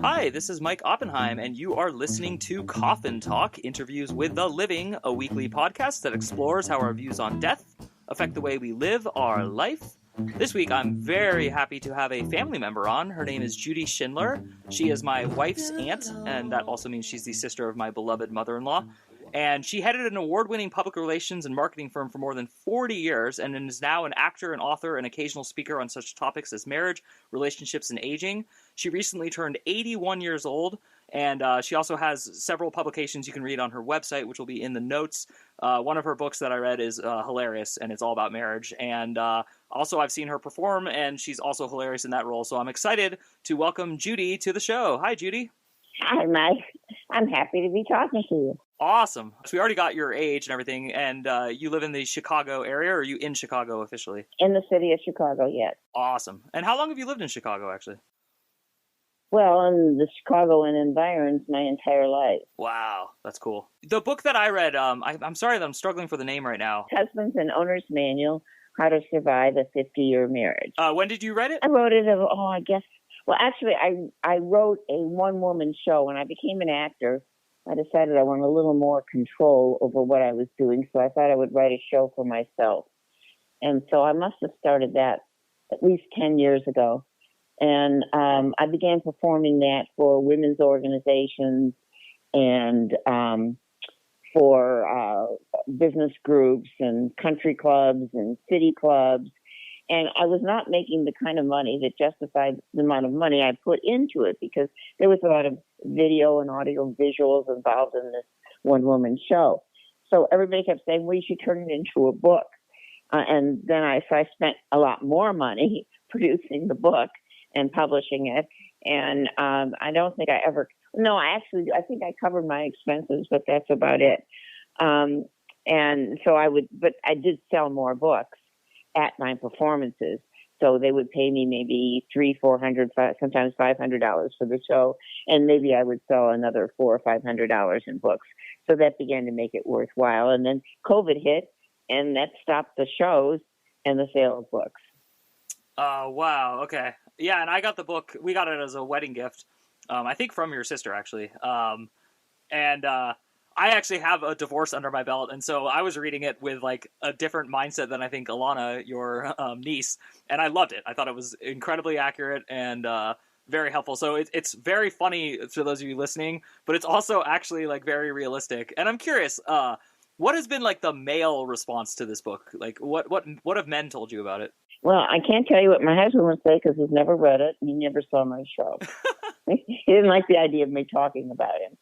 Hi, this is Mike Oppenheim, and you are listening to Coffin Talk, Interviews with the Living, a weekly podcast that explores how our views on death affect the way we live our life. This week, I'm very happy to have a family member on. Her name is Judi Schindler. She is my wife's aunt, and that also means she's the sister of my beloved mother-in-law. And she headed an award-winning public relations and marketing firm for more than 40 years and is now an actor and author and occasional speaker on such topics as marriage, relationships, and aging. She recently turned 81 years old, and she also has several publications you can read on her website, which will be in the notes. One of her books that I read is hilarious, and it's all about marriage. And also, I've seen her perform, and she's also hilarious in that role. So I'm excited to welcome Judi to the show. Hi, Judi. Hi, Mike. I'm happy to be talking to you. Awesome. So we already got your age and everything, and you live in the Chicago area, or are you in Chicago officially? In the city of Chicago, yes. Awesome. And how long have you lived in Chicago, actually? Well, in the Chicago and environs my entire life. Wow, that's cool. The book that I read, I'm sorry that I'm struggling for the name right now. Husband's and Owner's Manual, How to Survive a 50-Year Marriage. When did you write it? I wrote it, actually, I wrote a one-woman show. When I became an actor, I decided I wanted a little more control over what I was doing, so I thought I would write a show for myself. And so I must have started that at least 10 years ago. And I began performing that for women's organizations and for business groups and country clubs and city clubs. And I was not making the kind of money that justified the amount of money I put into it, because there was a lot of video and audio visuals involved in this one-woman show. So everybody kept saying, well, you should turn it into a book. And then I spent a lot more money producing the book and publishing it. And I don't think I think I covered my expenses, but that's about it. But I did sell more books at my performances. So they would pay me maybe $300, $400, sometimes $500 for the show. And maybe I would sell another $400 or $500 in books. So that began to make it worthwhile. And then COVID hit, and that stopped the shows and the sale of books. Oh, wow. Okay. Yeah, and I got the book. We got it as a wedding gift, I think from your sister, actually. I actually have a divorce under my belt, and so I was reading it with like a different mindset than I think Alana, your niece, and I loved it. I thought it was incredibly accurate and very helpful. So it's very funny to those of you listening, but it's also actually like very realistic. And I'm curious, what has been like the male response to this book? Like, what have men told you about it? Well, I can't tell you what my husband would say because he's never read it. He never saw my show. He didn't like the idea of me talking about him.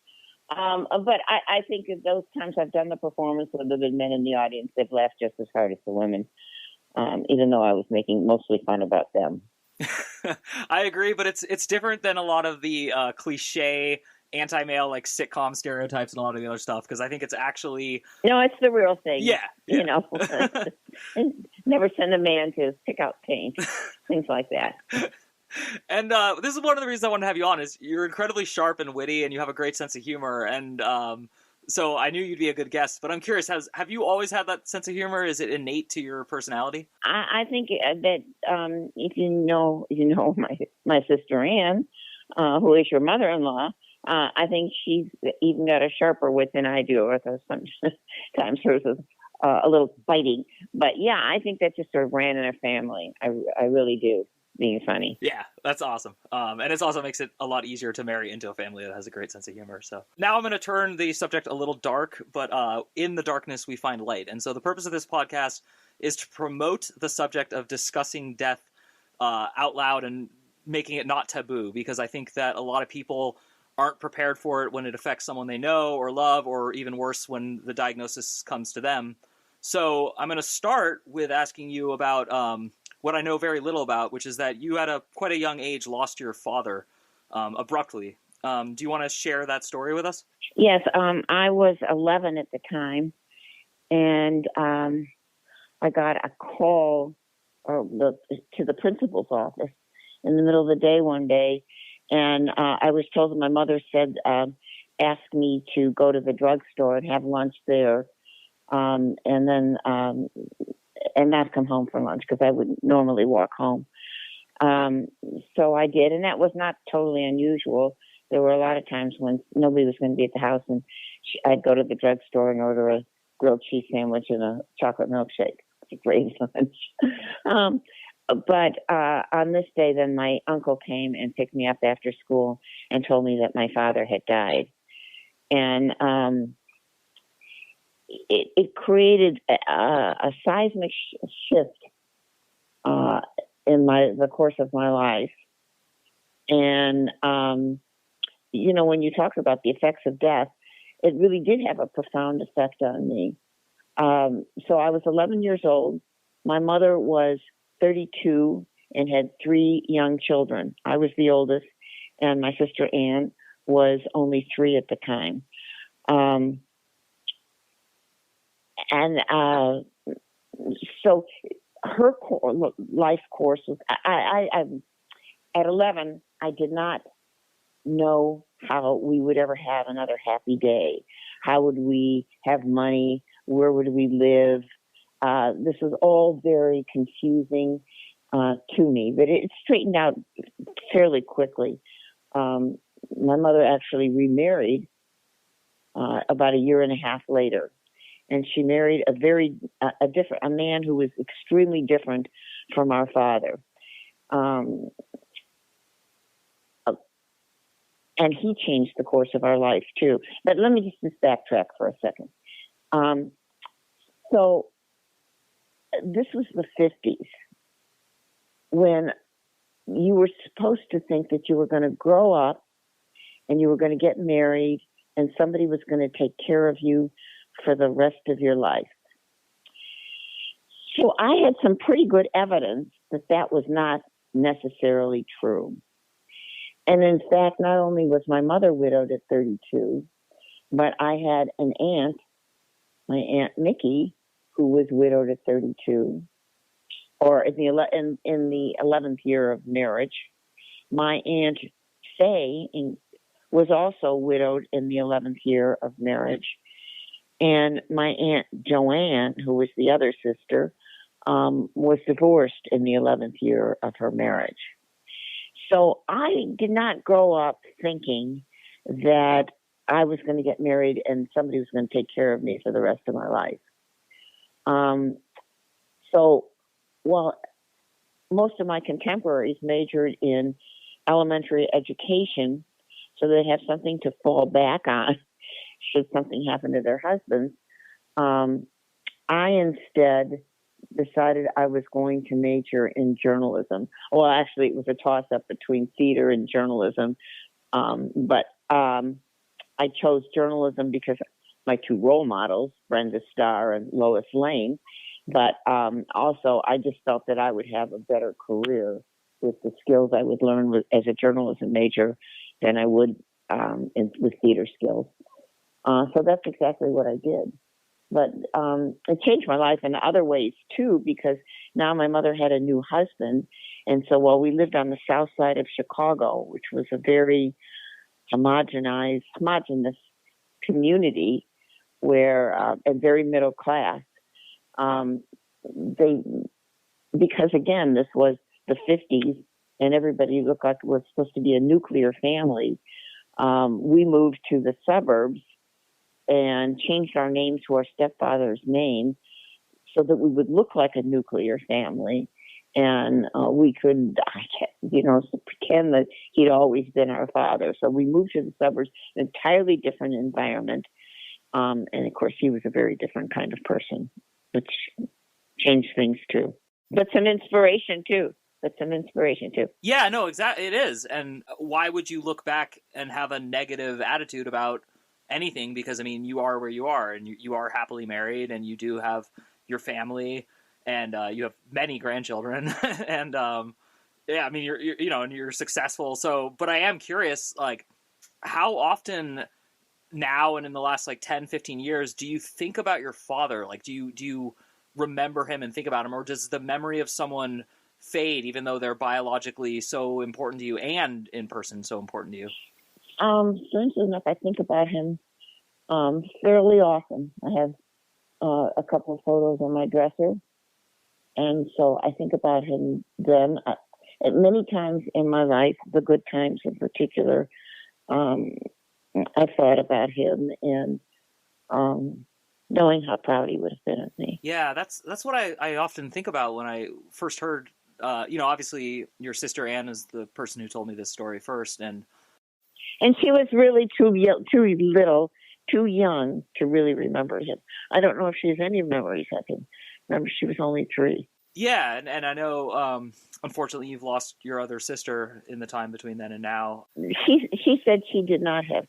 But I think at those times I've done the performance with the men in the audience, they've laughed just as hard as the women, even though I was making mostly fun about them. I agree, but it's different than a lot of the cliche anti-male like sitcom stereotypes and a lot of the other stuff, because I think it's actually... No, it's the real thing. Yeah. You know, never send a man to pick out paint, things like that. And this is one of the reasons I wanted to have you on, is you're incredibly sharp and witty, and you have a great sense of humor. And so I knew you'd be a good guest. But I'm curious, have you always had that sense of humor? Is it innate to your personality? I think that if you know my sister Ann, who is your mother-in-law, I think she's even got a sharper wit than I do. Or sometimes hers is a little biting. But yeah, I think that just sort of ran in our family. I really do. Being funny. Yeah, that's awesome. And it also makes it a lot easier to marry into a family that has a great sense of humor. So now I'm going to turn the subject a little dark, but in the darkness we find light. And so the purpose of this podcast is to promote the subject of discussing death out loud and making it not taboo, because I think that a lot of people aren't prepared for it when it affects someone they know or love, or even worse, when the diagnosis comes to them. So I'm going to start with asking you about what I know very little about, which is that you at quite a young age lost your father abruptly. Do you want to share that story with us? Yes, I was 11 at the time, and I got a call to the principal's office in the middle of the day one day, and I was told that my mother said, ask me to go to the drugstore and have lunch there, and then and not come home for lunch because I would normally walk home. So I did, and that was not totally unusual. There were a lot of times when nobody was going to be at the house, and I'd go to the drugstore and order a grilled cheese sandwich and a chocolate milkshake. It's a great lunch. But on this day, then my uncle came and picked me up after school and told me that my father had died. And it created a seismic shift in the course of my life. And, when you talk about the effects of death, it really did have a profound effect on me. So I was 11 years old. My mother was 32 and had 3 young children. I was the oldest, and my sister Anne was only 3 at the time. So her life course was, I at 11, I did not know how we would ever have another happy day. How would we have money? Where would we live? This was all very confusing to me, but it straightened out fairly quickly. My mother actually remarried about a year and a half later, and she married a man who was extremely different from our father. And he changed the course of our life too. But let me just backtrack for a second. So this was the 50s, when you were supposed to think that you were going to grow up and you were going to get married and somebody was going to take care of you for the rest of your life. So I had some pretty good evidence that was not necessarily true. And in fact, not only was my mother widowed at 32, but I had an aunt, my Aunt Mickey, who was widowed at 32, or in the 11th year of marriage. My Aunt Faye was also widowed in the 11th year of marriage. And my Aunt Joanne, who was the other sister, was divorced in the 11th year of her marriage. So I did not grow up thinking that I was going to get married and somebody was going to take care of me for the rest of my life. Most of my contemporaries majored in elementary education, so they'd have something to fall back on should something happen to their husbands. I instead decided I was going to major in journalism. Well, actually, it was a toss-up between theater and journalism, but I chose journalism because my 2 role models, Brenda Starr and Lois Lane, but also I just felt that I would have a better career with the skills I would learn as a journalism major than I would with theater skills. So that's exactly what I did. But it changed my life in other ways, too, because now my mother had a new husband. And so while we lived on the south side of Chicago, which was a very homogenous community and very middle class, because again, this was the 50s and everybody looked like it was supposed to be a nuclear family, we moved to the suburbs and changed our name to our stepfather's name so that we would look like a nuclear family. And we could, pretend that he'd always been our father. So we moved to the suburbs, an entirely different environment. And of course, he was a very different kind of person, which changed things too. That's an inspiration too. Yeah, no, exactly. It is. And why would you look back and have a negative attitude about anything? Because, I mean, you are where you are, and you are happily married, and you do have your family, and you have many grandchildren. And, yeah, I mean, you're successful. So, but I am curious, like, how often now and in the last, 10, 15 years, do you think about your father? Like, do you remember him and think about him? Or does the memory of someone fade, even though they're biologically so important to you and in person so important to you? Strangely enough, I think about him fairly often. I have a couple of photos on my dresser, and so I think about him then. many times in my life, the good times in particular, I thought about him and knowing how proud he would have been of me. Yeah, that's what I often think about when I first heard. Obviously, your sister Anne is the person who told me this story first, and she was really too little, too young to really remember him. I don't know if she has any memories of him. Remember, she was only 3. Yeah, and I know, unfortunately, you've lost your other sister in the time between then and now. She said she did not have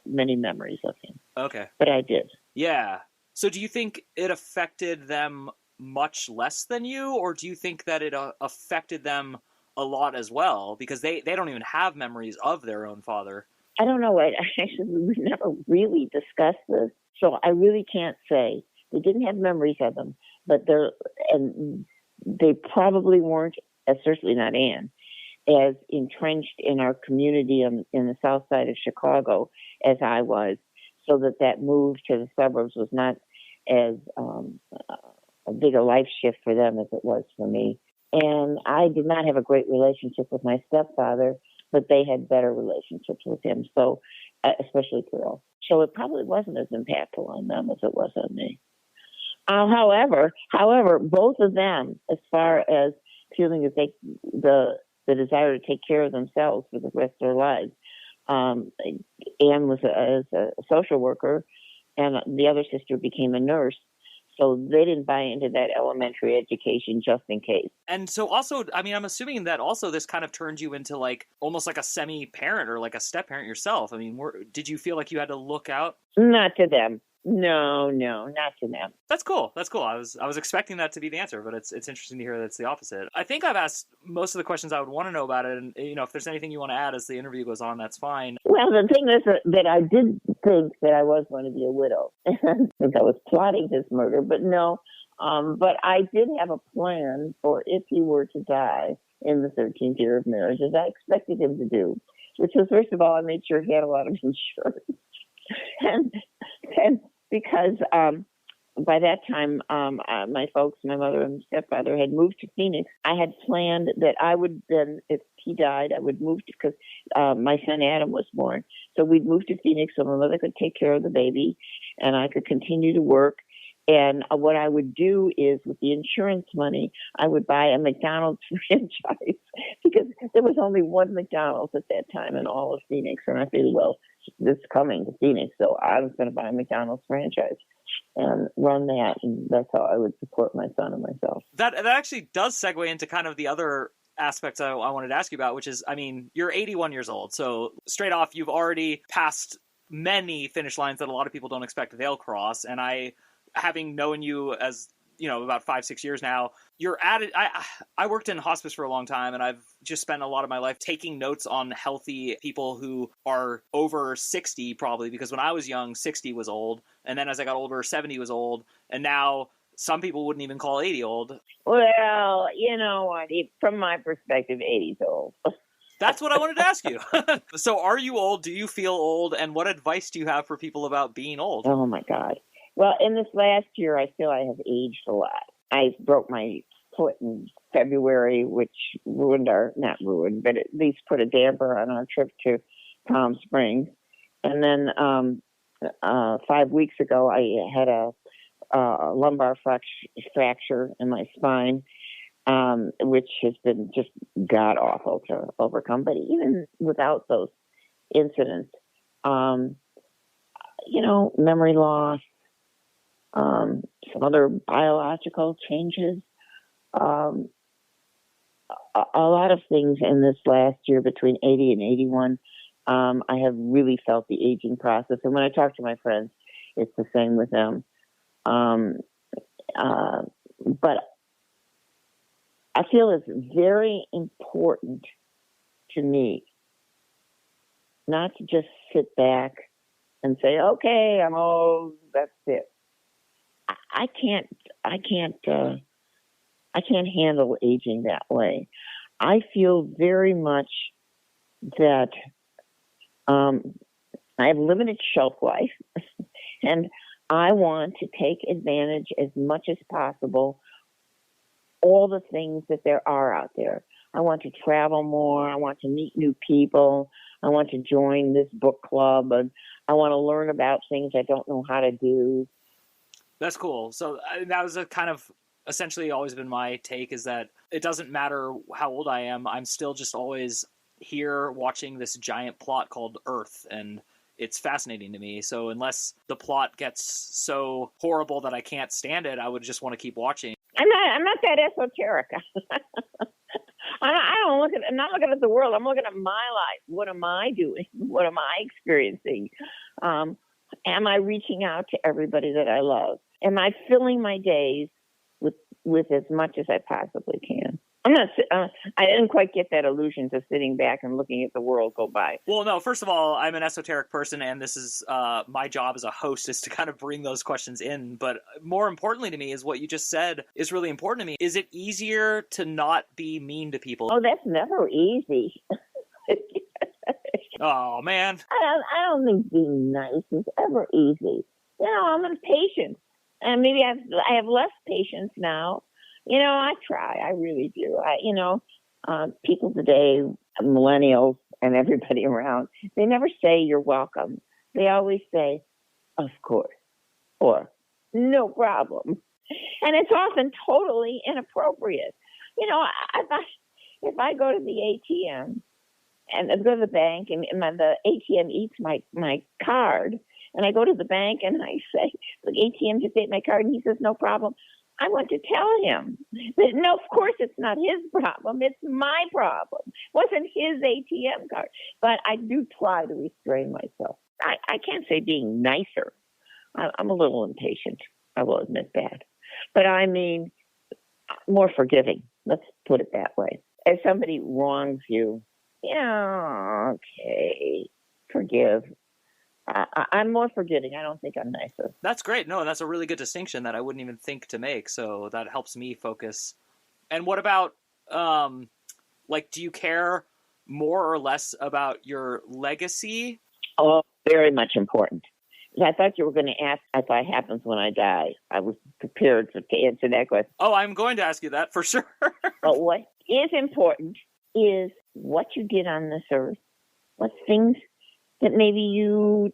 many memories of him. Okay. But I did. Yeah. So do you think it affected them much less than you, or do you think that it affected them a lot as well? Because they don't even have memories of their own father. I don't know. Actually, we never really discussed this, so I really can't say. They didn't have memories of them, but they probably weren't, certainly not Anne, as entrenched in our community in the south side of Chicago as I was, so that move to the suburbs was not as a big a life shift for them as it was for me. And I did not have a great relationship with my stepfather, but they had better relationships with him, so especially Carol. So it probably wasn't as impactful on them as it was on me. However, both of them, as far as feeling that the desire to take care of themselves for the rest of their lives, Anne was a social worker, and the other sister became a nurse. So they didn't buy into that elementary education just in case. And so also, I mean, I'm assuming that also this kind of turned you into like almost like a semi-parent or like a step-parent yourself. I mean, did you feel like you had to look out? Not to them. No, not to them. That's cool. I was expecting that to be the answer, but it's interesting to hear that it's the opposite. I think I've asked most of the questions I would want to know about it, and if there's anything you want to add as the interview goes on, that's fine. Well, the thing is that I did think that I was going to be a widow, because I was plotting his murder, but no. But I did have a plan for if he were to die in the 13th year of marriage, as I expected him to do, which was, first of all, I made sure he had a lot of insurance, and because by that time, my folks, my mother and stepfather had moved to Phoenix. I had planned that I would then, if he died, I would move because my son Adam was born. So we'd move to Phoenix so my mother could take care of the baby and I could continue to work. And what I would do is, with the insurance money, I would buy a McDonald's franchise, because there was only one McDonald's at that time in all of Phoenix. And I figured, well, this is coming to Phoenix, so I was going to buy a McDonald's franchise and run that, and that's how I would support my son and myself. That actually does segue into kind of the other aspects I wanted to ask you about, which is, I mean, you're 81 years old, so straight off, you've already passed many finish lines that a lot of people don't expect they'll cross, and having known you as, about 5-6 years now, you're at it. I worked in hospice for a long time, and I've just spent a lot of my life taking notes on healthy people who are over 60, probably, because when I was young, 60 was old. And then as I got older, 70 was old. And now some people wouldn't even call 80 old. Well, you know what? From my perspective, 80's old. That's what I wanted to ask you. So are you old? Do you feel old? And what advice do you have for people about being old? Oh, my God. Well, in this last year, I feel I have aged a lot. I broke my foot in February, which not ruined, but at least put a damper on our trip to Palm Springs. And then 5 weeks ago, I had a lumbar fracture in my spine, which has been just god-awful to overcome. But even without those incidents, memory loss, some other biological changes, a lot of things in this last year between 80 and 81, I have really felt the aging process. And when I talk to my friends, it's the same with them. But I feel it's very important to me not to just sit back and say, okay, I'm old, that's it. I can't handle aging that way. I feel very much that I have limited shelf life, and I want to take advantage as much as possible all the things that there are out there. I want to travel more. I want to meet new people. I want to join this book club, and I want to learn about things I don't know how to do. That's cool. So that was a kind of essentially always been my take, is that it doesn't matter how old I am. I'm still just always here watching this giant plot called Earth, and it's fascinating to me. So unless the plot gets so horrible that I can't stand it, I would just want to keep watching. I'm not that esoteric. I'm not looking at the world. I'm looking at my life. What am I doing? What am I experiencing? Am I reaching out to everybody that I love? Am I filling my days with as much as I possibly can? I didn't quite get that illusion to sitting back and looking at the world go by. Well, no, first of all, I'm an esoteric person, and this is my job as a host is to kind of bring those questions in. But more importantly to me is what you just said is really important to me. Is it easier to not be mean to people? Oh, that's never easy. Oh, man. I don't think being nice is ever easy. I'm impatient. And maybe I have less patience now. I try. I really do. People today, millennials and everybody around, they never say you're welcome. They always say, of course, or no problem. And it's often totally inappropriate. If I go to the ATM and I go to the bank and the ATM eats my card, and I go to the bank and I say, the ATM just ate my card, and he says, no problem. I want to tell him that, no, of course it's not his problem. It's my problem. It wasn't his ATM card. But I do try to restrain myself. I can't say being nicer. I'm a little impatient. I will admit that. But I mean, more forgiving. Let's put it that way. If somebody wrongs you, okay, forgive. I'm more forgiving. I don't think I'm nicer. That's great. No, that's a really good distinction that I wouldn't even think to make. So that helps me focus. And what about, do you care more or less about your legacy? Oh, very much important. I thought you were going to ask if that happens when I die. I was prepared to answer that question. Oh, I'm going to ask you that for sure. But what is important is what you did on this earth, what things that maybe you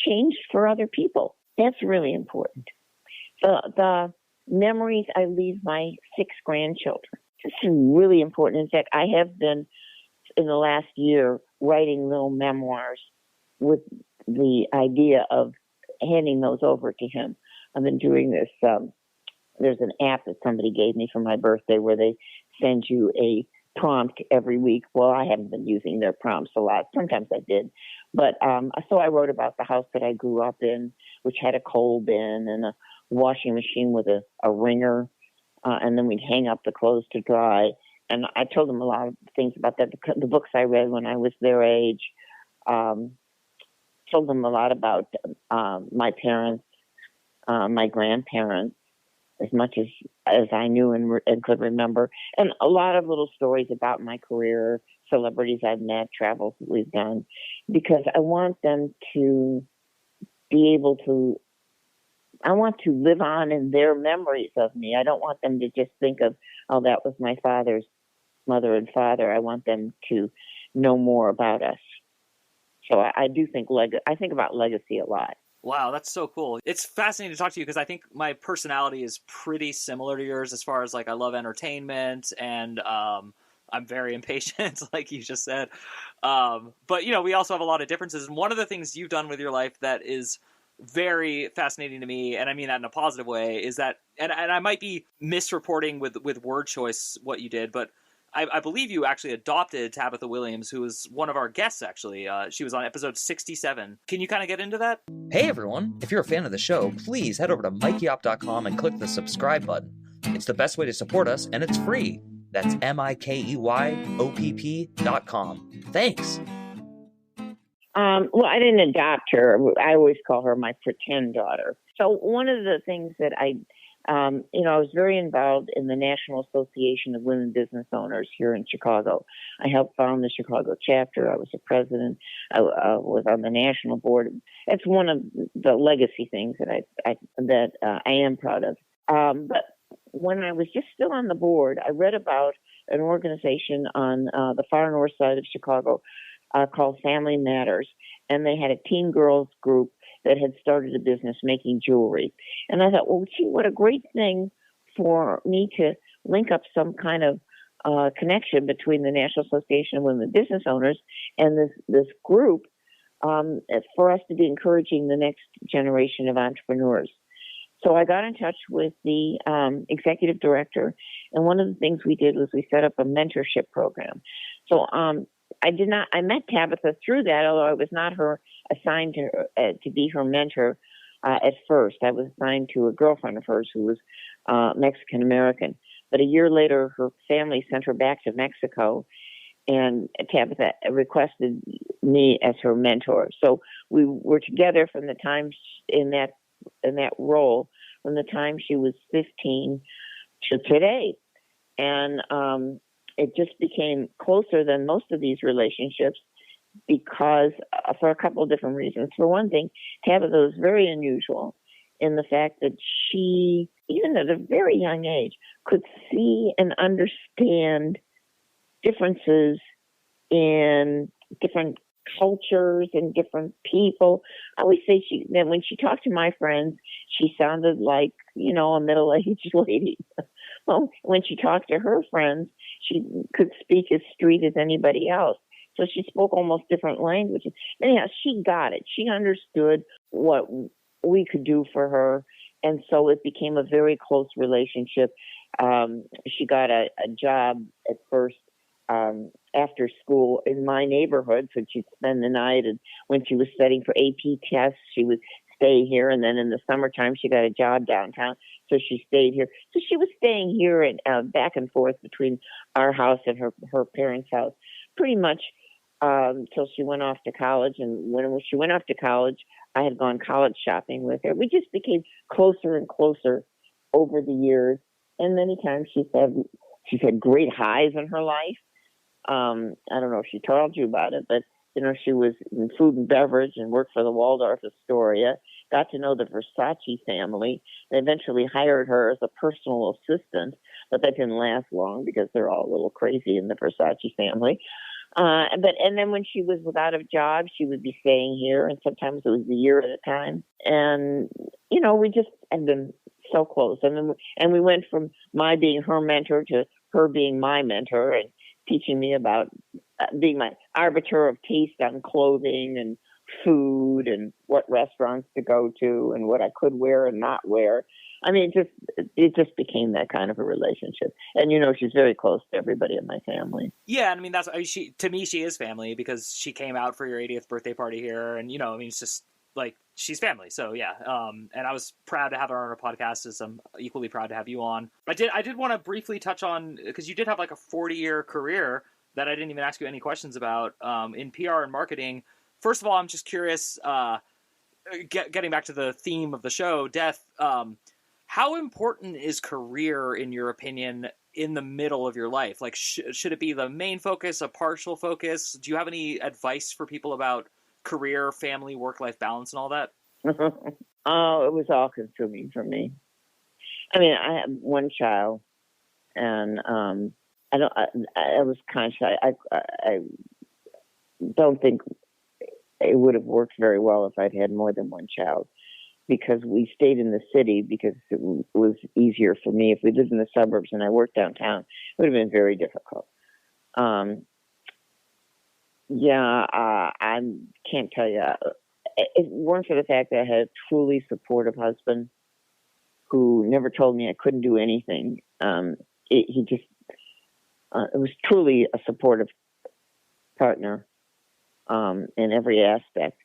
changed for other people. That's really important. The memories I leave my 6 grandchildren. This is really important. In fact, I have been, in the last year, writing little memoirs with the idea of handing those over to him. I've been doing this. There's an app that somebody gave me for my birthday where they send you a prompt every week. Well, I haven't been using their prompts a lot. Sometimes I did. But so I wrote about the house that I grew up in, which had a coal bin and a washing machine with a wringer. And then we'd hang up the clothes to dry. And I told them a lot of things about that, the books I read when I was their age. Told them a lot about my parents, my grandparents, as much as I knew and could remember. And a lot of little stories about my career, celebrities I've met, travels that we've done, because I want them to be able to, I want to live on in their memories of me. I don't want them to just think of, oh, that was my father's mother and father. I want them to know more about us. So I do think I think about legacy a lot. Wow, that's so cool. It's fascinating to talk to you because I think my personality is pretty similar to yours as far as I love entertainment and I'm very impatient, like you just said. But, we also have a lot of differences. And one of the things you've done with your life that is very fascinating to me, and I mean that in a positive way, is that, and I might be misreporting with word choice what you did, but I believe you actually adopted Tabitha Williams, who was one of our guests, actually. She was on episode 67. Can you kind of get into that? Hey, everyone. If you're a fan of the show, please head over to mikeyop.com and click the subscribe button. It's the best way to support us, and it's free. That's MIKEYOPP.com. Thanks. Well, I didn't adopt her. I always call her my pretend daughter. So one of the things that I was very involved in the National Association of Women Business Owners here in Chicago. I helped found the Chicago chapter. I was the president. I was on the national board. It's one of the legacy things that I am proud of. But when I was just still on the board, I read about an organization on the far north side of Chicago called Family Matters, and they had a teen girls group that had started a business making jewelry. And I thought, well, gee, what a great thing for me to link up some kind of connection between the National Association of Women Business Owners and this group for us to be encouraging the next generation of entrepreneurs. So I got in touch with the executive director, and one of the things we did was we set up a mentorship program. So I met Tabitha through that, although I was not assigned to be her mentor at first. I was assigned to a girlfriend of hers who was Mexican American. But a year later, her family sent her back to Mexico, and Tabitha requested me as her mentor. So we were together from the time in that role, from the time she was 15 to today. And it just became closer than most of these relationships because for a couple of different reasons. For one thing, Tabitha was very unusual in the fact that she, even at a very young age, could see and understand differences in different cultures and different people. I always say that when she talked to my friends, she sounded like, a middle-aged lady. Well, when she talked to her friends, she could speak as street as anybody else. So she spoke almost different languages. Anyhow, she got it. She understood what we could do for her. And so it became a very close relationship. She got a job at first after school in my neighborhood, so she'd spend the night. And when she was studying for AP tests, she would stay here. And then in the summertime, she got a job downtown, so she stayed here. So she was staying here and back and forth between our house and her parents' house pretty much till she went off to college. And when she went off to college, I had gone college shopping with her. We just became closer and closer over the years. And many times she's had great highs in her life. I don't know if she told you about it, but she was in food and beverage and worked for the Waldorf Astoria, got to know the Versace family. They eventually hired her as a personal assistant, but that didn't last long because they're all a little crazy in the Versace family. And then when she was without a job, she would be staying here, and sometimes it was a year at a time. And, we just had been so close. And we went from my being her mentor to her being my mentor and teaching me about being my arbiter of taste on clothing and food and what restaurants to go to and what I could wear and not wear. I mean, it just became that kind of a relationship. And, she's very close to everybody in my family. Yeah, and I mean, to me, she is family because she came out for your 80th birthday party here. And, it's just like, she's family. So, yeah. And I was proud to have her on our podcast, as I'm equally proud to have you on. I did want to briefly touch on, because you did have like a 40-year career that I didn't even ask you any questions about in PR and marketing. First of all, I'm just curious, getting back to the theme of the show, death, how important is career, in your opinion, in the middle of your life? Like, should it be the main focus, a partial focus? Do you have any advice for people about career, family, work-life balance, and all that? Oh, it was all consuming for me. I mean, I had one child, and I was conscious. I don't think it would have worked very well if I'd had more than one child, because we stayed in the city because it was easier for me. If we lived in the suburbs and I worked downtown, it would have been very difficult. I can't tell you. If it weren't for the fact that I had a truly supportive husband who never told me I couldn't do anything, it was truly a supportive partner in every aspect.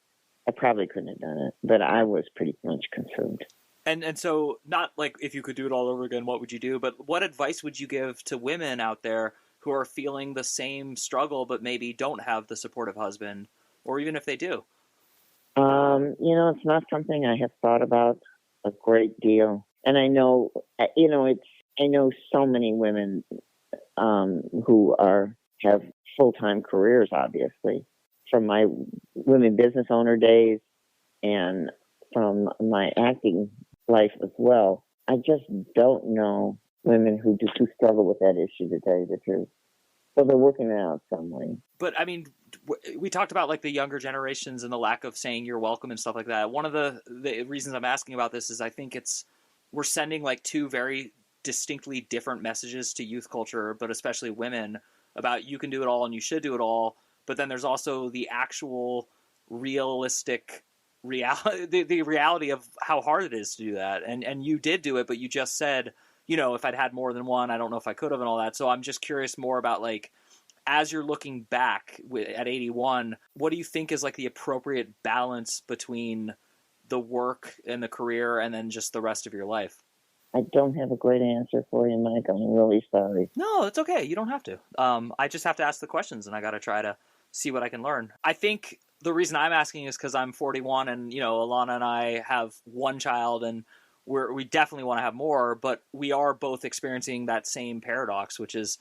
I probably couldn't have done it, but I was pretty much consumed. And so, not like if you could do it all over again, what would you do? But what advice would you give to women out there who are feeling the same struggle, but maybe don't have the supportive husband, or even if they do? It's not something I have thought about a great deal. And I know, I know so many women who have full-time careers, obviously, from my women business owner days and from my acting life as well. I just don't know women who struggle with that issue, to tell you the truth. So they're working it out some way. But I mean, we talked about like the younger generations and the lack of saying you're welcome and stuff like that. One of the reasons I'm asking about this is I think we're sending like two very distinctly different messages to youth culture, but especially women, about you can do it all and you should do it all. But then there's also the actual realistic reality, the reality of how hard it is to do that. And you did do it, but you just said, if I'd had more than one, I don't know if I could have and all that. So I'm just curious more about like, as you're looking back at 81, what do you think is like the appropriate balance between the work and the career and then just the rest of your life? I don't have a great answer for you, Mike. I'm really sorry. No, it's okay. You don't have to. I just have to ask the questions, and I got to try to see what I can learn. I think the reason I'm asking is because I'm 41, and Alana and I have one child, and we definitely want to have more, but we are both experiencing that same paradox, which is,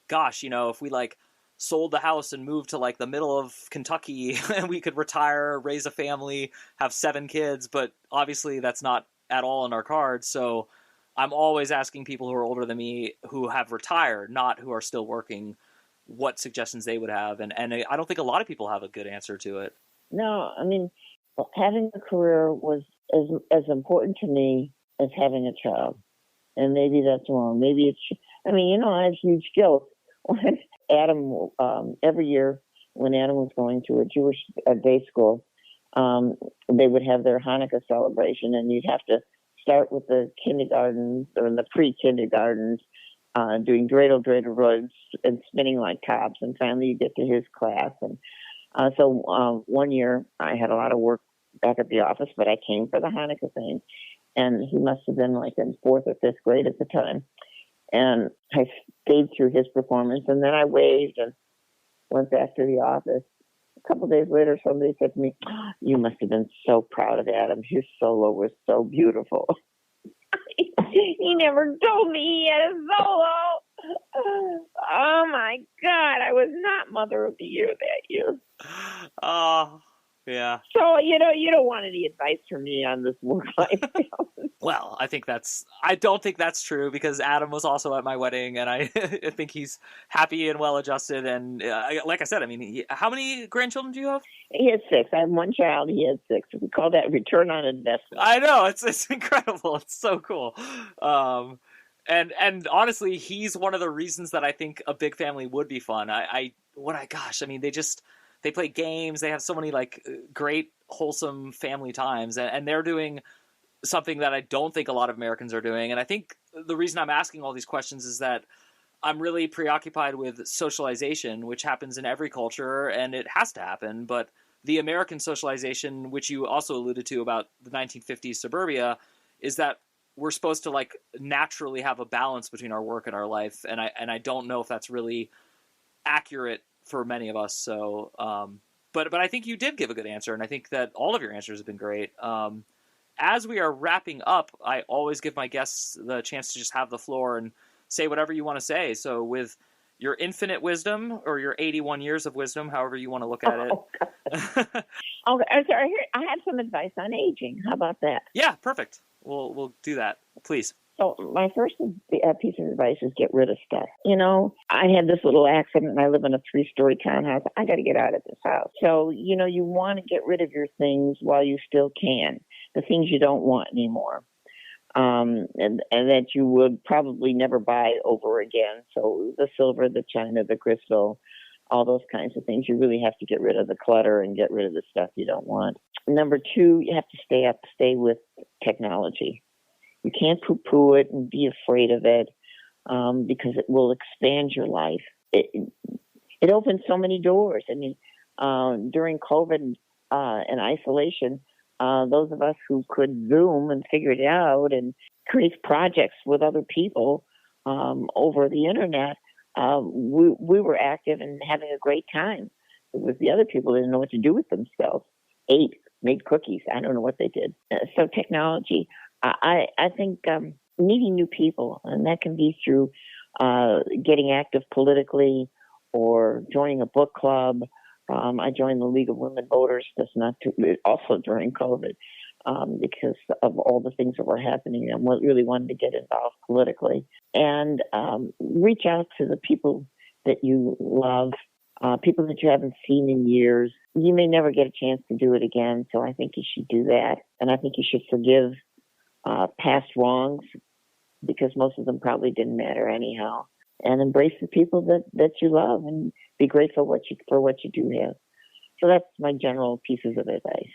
gosh, if we like sold the house and moved to like the middle of Kentucky and we could retire, raise a family, have 7 kids, but obviously that's not at all in our cards. So I'm always asking people who are older than me who have retired, not who are still working, what suggestions they would have. And I don't think a lot of people have a good answer to it. No, I mean, having a career was as important to me as having a child. And maybe that's wrong. Maybe I have huge guilt. When Adam, every year when Adam was going to a Jewish day school, they would have their Hanukkah celebration, and you'd have to start with the kindergartens or the pre-kindergartens, doing dreidel rugs and spinning like tops, and finally you get to his class. And so one year I had a lot of work back at the office, but I came for the Hanukkah thing, and he must have been like in 4th or 5th grade at the time. And I stayed through his performance, and then I waved and went back to the office. A couple of days later, somebody said to me, "You must have been so proud of Adam. His solo was so beautiful." He never told me he had a solo. Oh, my God. I was not Mother of the Year that year. Oh, yeah. So, you don't want any advice from me on this work-life balance. Well, I don't think that's true, because Adam was also at my wedding, and I think he's happy and well-adjusted. And like I said, I mean, how many grandchildren do you have? He has 6. I have one child. He has 6. We call that return on investment. I know. It's incredible. It's so cool. And honestly, he's one of the reasons that I think a big family would be fun. They play games. They have so many like great, wholesome family times, and they're doing something that I don't think a lot of Americans are doing. And I think the reason I'm asking all these questions is that I'm really preoccupied with socialization, which happens in every culture, and it has to happen. But the American socialization, which you also alluded to about the 1950s suburbia, is that we're supposed to like naturally have a balance between our work and our life. And I don't know if that's really accurate for many of us. So, but I think you did give a good answer, and I think that all of your answers have been great. As we are wrapping up, I always give my guests the chance to just have the floor and say whatever you want to say. So with your infinite wisdom, or your 81 years of wisdom, however you want to look at it. Oh, sorry. I have some advice on aging. How about that? Yeah, perfect. We'll do that, please. So my first piece of advice is get rid of stuff. I had this little accident, and I live in a 3-story townhouse. I got to get out of this house. So, you want to get rid of your things while you still can, the things you don't want anymore, and that you would probably never buy over again. So the silver, the china, the crystal, all those kinds of things. You really have to get rid of the clutter and get rid of the stuff you don't want. Number 2, you have to stay with technology. You can't poo-poo it and be afraid of it, because it will expand your life. It opens so many doors. I mean, during COVID and isolation, those of us who could Zoom and figure it out and create projects with other people over the internet, we were active and having a great time. It was the other people who didn't know what to do with themselves. Made cookies. I don't know what they did. So technology. I think meeting new people, and that can be through getting active politically or joining a book club. I joined the League of Women Voters. Also during COVID. because of all the things that were happening, and really wanted to get involved politically. And reach out to the people that you love, people that you haven't seen in years. You may never get a chance to do it again, so I think you should do that. And I think you should forgive past wrongs, because most of them probably didn't matter anyhow. And embrace the people that you love, and be grateful for what you do have. So that's my general pieces of advice.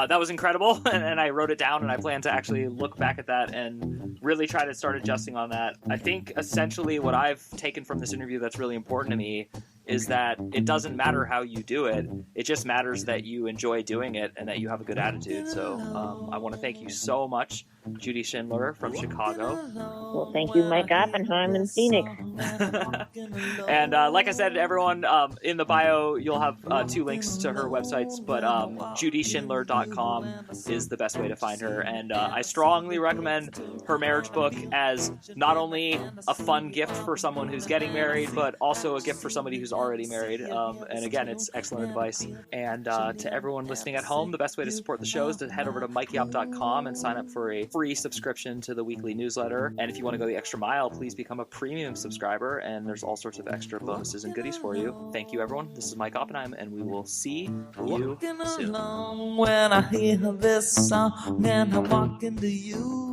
That was incredible, and I wrote it down, and I plan to actually look back at that and really try to start adjusting on that. I think essentially what I've taken from this interview that's really important to me is that it doesn't matter how you do it. It just matters that you enjoy doing it and that you have a good attitude. So I want to thank you so much, Judi Schindler from Chicago. Well, thank you, Mike Oppenheim in Phoenix. And like I said, everyone, in the bio, you'll have 2 links to her websites, but JudiSchindler.com is the best way to find her. And I strongly recommend her marriage book as not only a fun gift for someone who's getting married, but also a gift for somebody who's already married. And again, it's excellent advice. And to everyone listening at home, the best way to support the show is to head over to MikeyUp.com and sign up for a free subscription to the weekly newsletter. And if you want to go the extra mile, please become a premium subscriber, and there's all sorts of extra bonuses and goodies for you. Thank you, everyone. This is Mike Oppenheim, and we will see you soon. When I hear this song and I walk into you.